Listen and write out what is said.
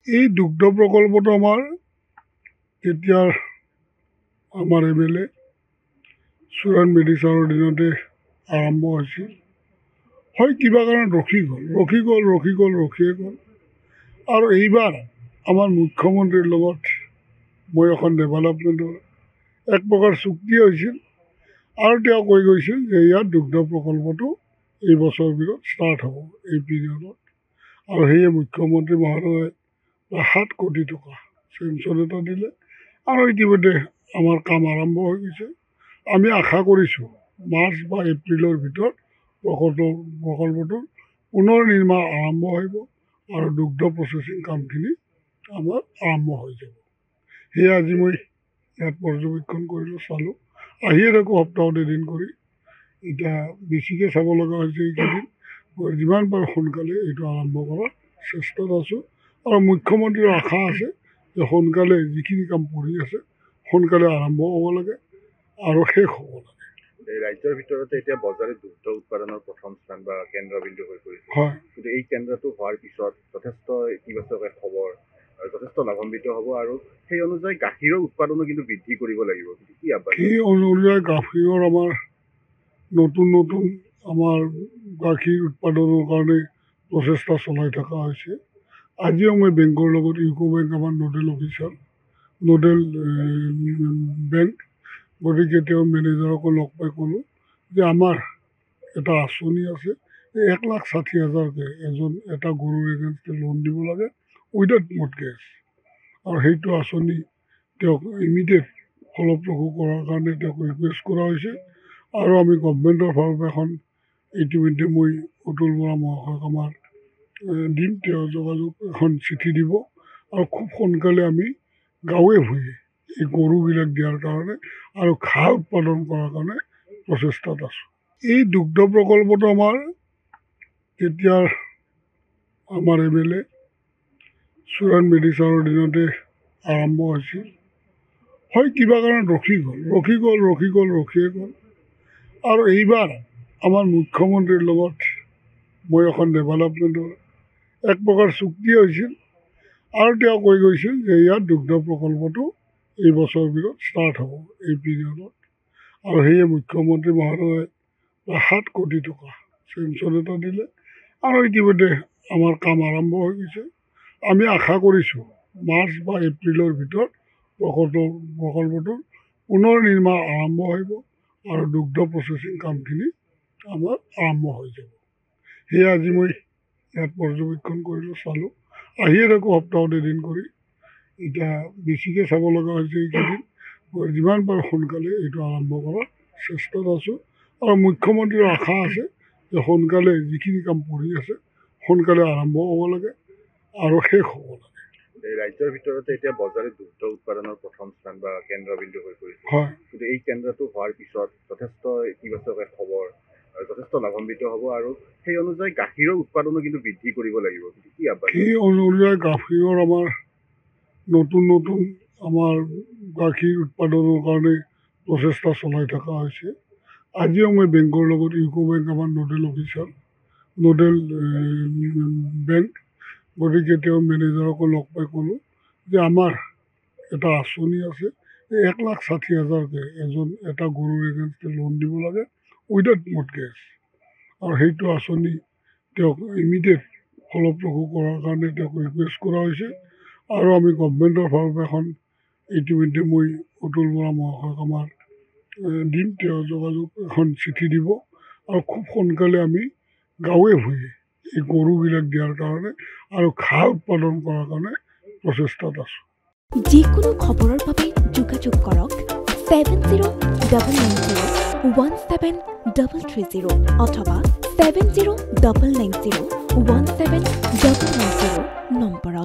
এই দুগ্ধ প্ৰকল্পটো আমাৰ MLA চুৰাণ মেডিচাৰৰ দিনতে আৰম্ভ হৈছিল। হয়, কিবা কাৰণত ৰখিয়ে গ'ল। আৰু এইবাৰ আমাৰ মুখ্যমন্ত্ৰীৰ লগত মই এখন ডেভেলপমেণ্টৰ এক প্ৰকাৰ চুক্তি হৈছিল আৰু তেওঁ কৈ গৈছিল যে ইয়াত দুগ্ধ প্ৰকল্পটো এই বছৰৰ ভিতৰত ষ্টাৰ্ট হ'ব এই পিৰিয়ডত। আৰু সেয়ে মুখ্যমন্ত্ৰী মহোদয়ে 7 কোটি টকা চেংচন এটা দিলে আৰু ইতিমধ্যে আমাৰ কাম আৰম্ভ হৈ গৈছে। আমি আশা কৰিছোঁ মাৰ্চ বা এপ্ৰিলৰ ভিতৰত প্ৰকল্পটোৰ পুনৰ নিৰ্মাণ আৰম্ভ হ'ব আৰু দুগ্ধ প্ৰচেছিং কামখিনি আমাৰ আৰম্ভ হৈ যাব। সেয়ে আজি মই ইয়াত পৰ্যবেক্ষণ কৰিলোঁ, চালোঁ, আহিয়ে থাকোঁ সপ্তাহত এদিন কৰি। এতিয়া বেছিকৈ চাব লগা হৈছে এইকেইদিন। মই যিমান পাৰোঁ সোনকালে এইটো আৰম্ভ কৰাৰ চেষ্টাত আছোঁ আৰু মুখ্যমন্ত্ৰীৰ আশা আছে যে সোনকালে যিখিনি কাম পৰি আছে সোনকালে আৰম্ভ হ'ব লাগে আৰু শেষ হ'ব লাগে। ৰাজ্যৰ ভিতৰতে এতিয়া বজাৰে দুগ্ধ উৎপাদনৰ প্ৰথম স্থান বা কেন্দ্ৰবিন্দু হৈ পৰিছে। হয়, কিন্তু এই কেন্দ্ৰটো হোৱাৰ পিছত যথেষ্ট ইতিবাচক এক খবৰ আৰু যথেষ্ট লাভান্বিত হ'ব আৰু সেই অনুযায়ী গাখীৰৰ উৎপাদনো কিন্তু বৃদ্ধি কৰিব লাগিব। কি আহ্বান? সেই অনুযায়ী গাখীৰৰ আমাৰ নতুন আমাৰ গাখীৰ উৎপাদনৰ কাৰণে প্ৰচেষ্টা চলাই থকা হৈছে। আজিও মই বেংকৰ লগত ইউকো বেংক আমাৰ নোডেল বেংক, গতিকে তেওঁ মেনেজাৰকো লগ পাই ক'লোঁ যে আমাৰ এটা আঁচনি আছে, 1,60,000কৈ এটা গৰুৰ এগেইনষ্টে লোন দিব লাগে উইদাউট মৰ্টগেজ। আৰু সেইটো আঁচনি তেওঁক ইমিডিয়েট ফলপ্ৰসূ কৰাৰ কাৰণে তেওঁক ৰিকুৱেষ্ট কৰা হৈছে। আৰু আমি গভমেণ্টৰ ফালৰ পৰা ইতিমধ্যে মই অতুল বৰা মহাশয়ক আমাৰ দিম, তেওঁ এখন চিঠি দিব আৰু খুব সোনকালে আমি গাঁৱে ভূঞে এই গৰুবিলাক দিয়াৰ কাৰণে আৰু ঘাঁহ উৎপাদন কৰাৰ কাৰণে প্ৰচেষ্টাত আছোঁ। এই দুগ্ধ প্ৰকল্পটো আমাৰ MLA চুৰাণ মেডিচাৰৰ দিনতে আৰম্ভ হৈছিল। হয়, কিবা কাৰণত ৰখিয়ে গ'ল। আৰু এইবাৰ আমাৰ মুখ্যমন্ত্ৰীৰ লগত মই এখন ডেভেলপমেণ্টৰ এক প্ৰকাৰ চুক্তি হৈছিল আৰু তেওঁ কৈ গৈছিল যে ইয়াত দুগ্ধ প্ৰকল্পটো এই বছৰৰ ভিতৰত ষ্টাৰ্ট হ'ব এই পিৰিয়ডত। আৰু সেয়ে মুখ্যমন্ত্ৰী মহোদয়ে 7 কোটি টকা চেংচন এটা দিলে আৰু ইতিমধ্যে আমাৰ কাম আৰম্ভ হৈ গৈছে। আমি আশা কৰিছোঁ মাৰ্চ বা এপ্ৰিলৰ ভিতৰত প্ৰকল্পটোৰ পুনৰ নিৰ্মাণ আৰম্ভ হ'ব আৰু দুগ্ধ প্ৰচেছিং কামখিনি আমাৰ আৰম্ভ হৈ যাব। সেয়ে আজি মই ইয়াত পৰ্যবেক্ষণ কৰিলোঁ, চালোঁ, আহিয়ে থাকোঁ সপ্তাহত এদিন কৰি। এতিয়া বেছিকৈ চাব লগা হৈছে এইকেইদিন। মই যিমান পাৰোঁ সোনকালে এইটো আৰম্ভ কৰাৰ চেষ্টাত আছোঁ আৰু মুখ্যমন্ত্ৰীৰ আশা আছে যে সোনকালে যিখিনি কাম পৰি আছে সোনকালে আৰম্ভ হ'ব লাগে আৰু শেষ হ'ব লাগে। ৰাজ্যৰ ভিতৰতে এতিয়া বজাৰে দুগ্ধ উৎপাদনৰ প্ৰথম স্থান বা কেন্দ্ৰবিন্দু হৈ পৰিছে। হয়, কিন্তু এই কেন্দ্ৰটো হোৱাৰ পিছত যথেষ্ট ইতিবাচক এক খবৰ আৰু যথেষ্ট লাভান্বিত হ'ব আৰু সেই অনুযায়ী গাখীৰৰ উৎপাদনো কিন্তু বৃদ্ধি কৰিব লাগিব। কি আহ্বান? সেই অনুযায়ী গাখীৰৰ আমাৰ নতুন আমাৰ গাখীৰ উৎপাদনৰ কাৰণে প্ৰচেষ্টা চলাই থকা হৈছে। আজিও মই বেংকৰ লগত ইউকো বেংক আমাৰ নোডেল বেংক, গতিকে তেওঁ মেনেজাৰকো লগ পাই ক'লোঁ যে আমাৰ এটা আঁচনি আছে, 1,60,000কৈ এটা গৰুৰ এগেইনষ্টে লোন দিব লাগে উইদাউট মৰ্টগেজ। আৰু সেইটো আঁচনি তেওঁক ইমিডিয়েট ফলপ্ৰসূ কৰাৰ কাৰণে তেওঁক ৰিকুৱেষ্ট কৰা হৈছে আৰু আমি গভমেণ্টৰ ফালৰ পৰা ইতিমধ্যে মই অতুল বৰা মহাশয়ক আমাৰ দিম, তেওঁ এখন চিঠি দিব আৰু খুব সোনকালে আমি গাঁৱে ভূঞে এই গৰুবিলাক দিয়াৰ কাৰণে আৰু ঘাঁহ উৎপাদন কৰাৰ কাৰণে প্ৰচেষ্টাত আছোঁ। যিকোনো খবৰৰ বাবে যোগাযোগ কৰক 7099017330 অথবা 7099017990 নম্বৰত।